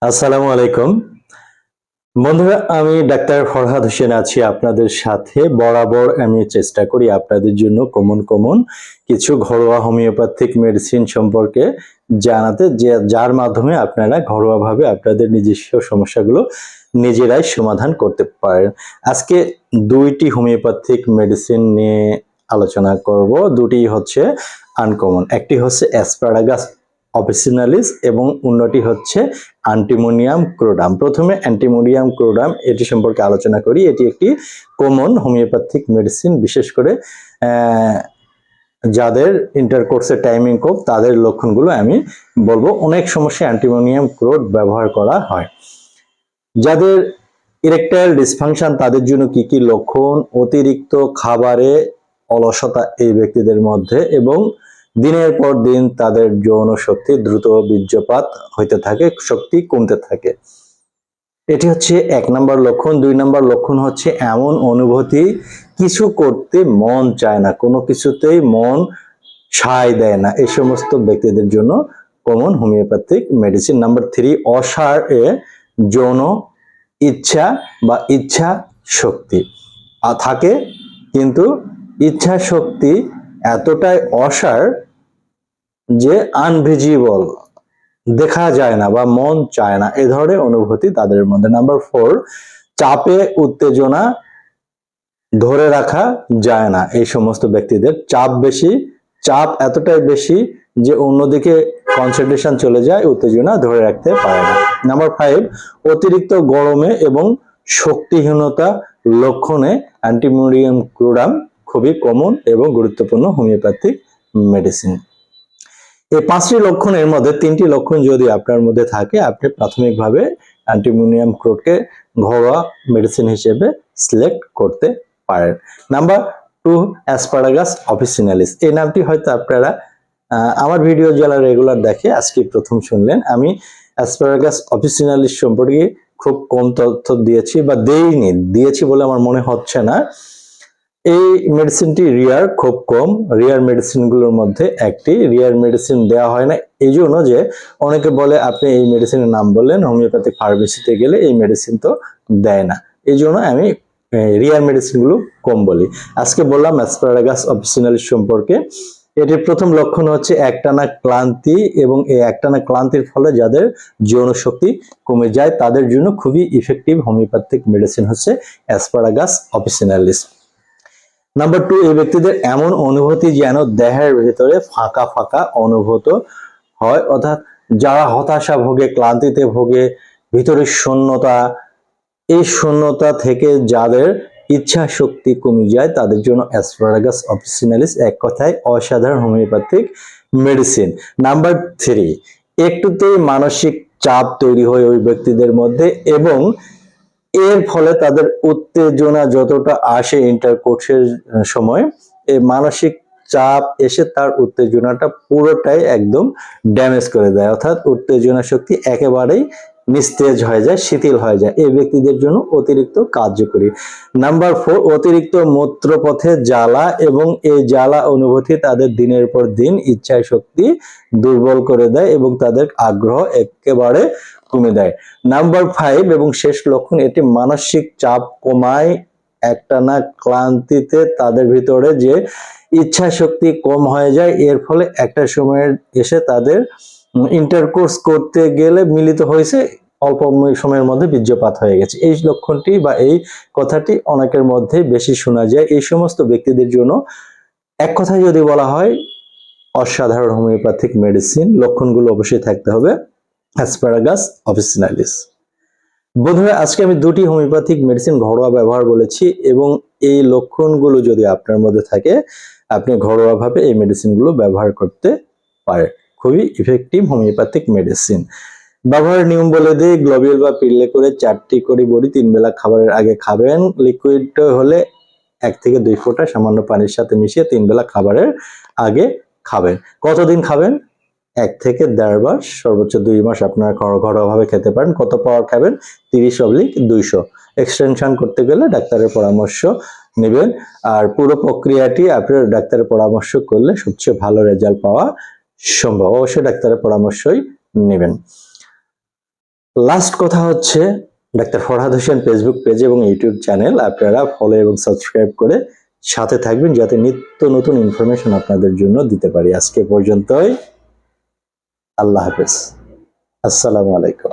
আসসালামু আলাইকুম বন্ধুরা, আমি ডাক্তার ফরহাদ হোসেন আছি আপনাদের সাথে। বরাবর আমি চেষ্টা করি আপনাদের জন্য কমন কিছু ঘরোয়া হোমিওপ্যাথিক মেডিসিন সম্পর্কে জানাতে, যার মাধ্যমে আপনারা ঘরোয়াভাবে আপনাদের নিজস্ব সমস্যাগুলো নিজেরাই সমাধান করতে পারেন। আজকে দুইটি হোমিওপ্যাথিক মেডিসিন নিয়ে আলোচনা করব। দুটি হচ্ছে আনকমন, একটি হচ্ছে অ্যাসপারাগাস অফিসিনালিস এবং অন্যটি হচ্ছে অ্যান্টিমোনিয়াম ক্রোডাম। প্রথমে অ্যান্টিমোনিয়াম ক্রোডাম এটি সম্পর্কে আলোচনা করি। এটি একটি কমন হোমিওপ্যাথিক মেডিসিন, বিশেষ করে যাদের ইন্টারকোর্সের টাইমিং কম তাদের লক্ষণগুলো আমি বলবো। অনেক সমস্যায় অ্যান্টিমোনিয়াম ক্রোড ব্যবহার করা হয়। যাদের ইরেকটাইল ডিসফাংশন তাদের জন্য কি কি লক্ষণ? অতিরিক্ত খাবারে অলসতা এই ব্যক্তিদের মধ্যে, এবং দিনের পর দিন তাদের যৌন শক্তি দ্রুত বীর্যপাত হইতে থাকে, শক্তি কমতে থাকে। এটি হচ্ছে 1 নম্বর লক্ষণ। 2 নম্বর লক্ষণ হচ্ছে এমন অনুভূতি, কিছু করতে মন চায় না, কোনো কিছুতেই মন সায় দেয় না। এই সমস্ত ব্যক্তিদের জন্য কমন হোমিওপ্যাথিক মেডিসিন। নাম্বার 3, অসার এ যৌন ইচ্ছা বা ইচ্ছা শক্তি থাকে, কিন্তু ইচ্ছা শক্তি এতটাই অসার যে আনভিজিবল, দেখা যায় না বা মন চায় না, এ ধরনের অনুভূতি তাদের মধ্যে। নাম্বার 4, চাপে উত্তেজনা ধরে রাখা যায় না। এই সমস্ত ব্যক্তিদের চাপ এতটাই বেশি যে অন্যদিকে কনসেন্ট্রেশন চলে যায়, উত্তেজনা ধরে রাখতে পারে না। নাম্বার 5, অতিরিক্ত গরমে এবং শক্তিহীনতা লক্ষণে অ্যান্টিমোনিয়াম ক্রোডাম খুবই কমন এবং গুরুত্বপূর্ণ হোমিওপ্যাথিক মেডিসিন। এই 5টি লক্ষণের মধ্যে 3টি লক্ষণ যদি আপনার মধ্যে থাকে, আপনি প্রাথমিকভাবে অ্যান্টিমোনিয়াম ক্রোডকে ঘরোয়া মেডিসিন হিসেবে সিলেক্ট করতে পারেন। Number 2, asparagus officinalis. এই নামটি হয়তো আপনারা আমার ভিডিও যারা রেগুলার দেখে আজকে প্রথম শুনলেন। আমি অ্যাসপারাগাস অফিসিনালিস সম্পর্কে খুব কম তথ্য দিয়েছি বা দিয়েছি বলে আমার মনে হচ্ছে না। এই মেডিসিনটি রিয়ার, খুব কম রিয়ার মেডিসিনগুলোর মধ্যে একটি। রিয়ার মেডিসিন দেওয়া হয় না এই জন্য যে অনেকে বলে আপনি এই মেডিসিনের নাম বললেন, হোমিওপ্যাথিক ফার্মেসিতে গেলে এই মেডিসিন তো দেয় না, এই জন্য আমি রিয়ার মেডিসিনগুলো কম বলি। আজকে বললাম অ্যাসপারাগাস অফিসিনালিস সম্পর্কে। এটির প্রথম লক্ষণ হচ্ছে একটানা ক্লান্তি, এবং এই একটানা ক্লান্তির ফলে যাদের যৌন শক্তি কমে যায় তাদের জন্য খুবই ইফেক্টিভ হোমিওপ্যাথিক মেডিসিন হচ্ছে অ্যাসপারাগাস অফিসিনালিস। নাম্বার 2, এই ব্যক্তিদের এমন অনুভূতি যেন দেহের ভিতরে ফাঁকা ফাঁকা অনুভূত হয়, অর্থাৎ যারা হতাশা ভোগে, ক্লান্তিতে ভোগে, ভিতরে শূন্যতা, এই শূন্যতা থেকে যাদের ইচ্ছা শক্তি কমে যায় তাদের জন্য অ্যাসপারাগাস অফিসিনালিস এক কথায় অসাধারণ হোমিওপ্যাথিক মেডিসিন। নাম্বার 3, একটুতেই মানসিক চাপ তৈরি হয় ওই ব্যক্তিদের মধ্যে, এবং এর ফলে তাদের উত্তেজনা যতটা আসে ইন্টারকোর্সের সময়, এই মানসিক চাপ এসে তার উত্তেজনাটা পুরোটাই একদম ড্যামেজ করে দেয়, অর্থাৎ উত্তেজনা শক্তি একেবারেই নিস্তেজ হয়ে যায়, শিথিল হয়ে যায়। এই ব্যক্তিদের জন্য অতিরিক্ত কার্যকরী। নাম্বার 4, অতিরিক্ত মূত্রপথে জ্বালা, এবং এই জ্বালা অনুভূতি তাদের দিনের পর দিন ইচ্ছা শক্তি দুর্বল করে দেয় এবং তাদের আগ্রহ একেবারে কমে দেয়। নাম্বার 5 এবং শেষ লক্ষণ, এটি মানসিক চাপ কমায়। একটানা ক্লান্তিতে তাদের ভিতরে যে ইচ্ছা শক্তি কম হয়ে যায়, এর ফলে একটা সময়ের এসে তাদের ইন্টারকোর্স করতে গেলে মিলিত হয়েছে, অল্প সময়ের মধ্যে বীর্যপাত হয়ে গেছে। এই লক্ষণটি বা এই কথাটি অনেকের মধ্যে বেশি শোনা যায়। এই সমস্ত ব্যক্তিদের জন্য এক কথায় যদি বলা হয়, অসাধারণ হোমিওপ্যাথিক মেডিসিন। লক্ষণগুলো অবশ্যই থাকতে হবে অ্যাসপারাগাস অফিসিনালিস। বন্ধুরা, আজকে আমি দুটি হোমিওপ্যাথিক মেডিসিন ঘরোয়া ব্যবহার বলেছি, এবং এই লক্ষণগুলো যদি আপনার মধ্যে থাকে আপনি ঘরোয়াভাবে এই মেডিসিনগুলো ব্যবহার করতে পারেন। খুবই ইফেক্টিভ হোমিওপ্যাথিক মেডিসিন। ব্যবহারের নিয়ম বলে দিই। গ্লোবিউল বা পিল্লে করে 4টি করে বড়ি 3 বেলা খাবারের আগে খাবেন। লিকুইড হলে 1 থেকে 2 ফোঁটা সামান্য পানির সাথে মিশিয়ে 3 বেলা খাবারের আগে খাবেন। কতদিন খাবেন? 1 থেকে 1.5 মাস, সর্বোচ্চ 2 মাস আপনারা ঘরোয়াভাবে খেতে পারেন। কত পাওয়ার খাবেন? 30/200। এক্সটেনশন করতে গেলে ডাক্তারের পরামর্শ নেবেন। আর পুরো প্রক্রিয়াটি আপনার ডাক্তারের পরামর্শ করলে সবচেয়ে ভালো রেজাল্ট পাওয়া সম্ভব। অবশ্যই ডাক্তারের পরামর্শই নেবেন। লাস্ট কথা হচ্ছে, doctor Farhad Hossain Facebook page এবং ইউটিউব চ্যানেল আপনারা ফলো এবং সাবস্ক্রাইব করে সাথে থাকবেন, যাতে নিত্য নতুন ইনফরমেশন আপনাদের জন্য দিতে পারি। আজকে পর্যন্তই, আল্লাহ হাফেজ, আসসালামু আলাইকুম।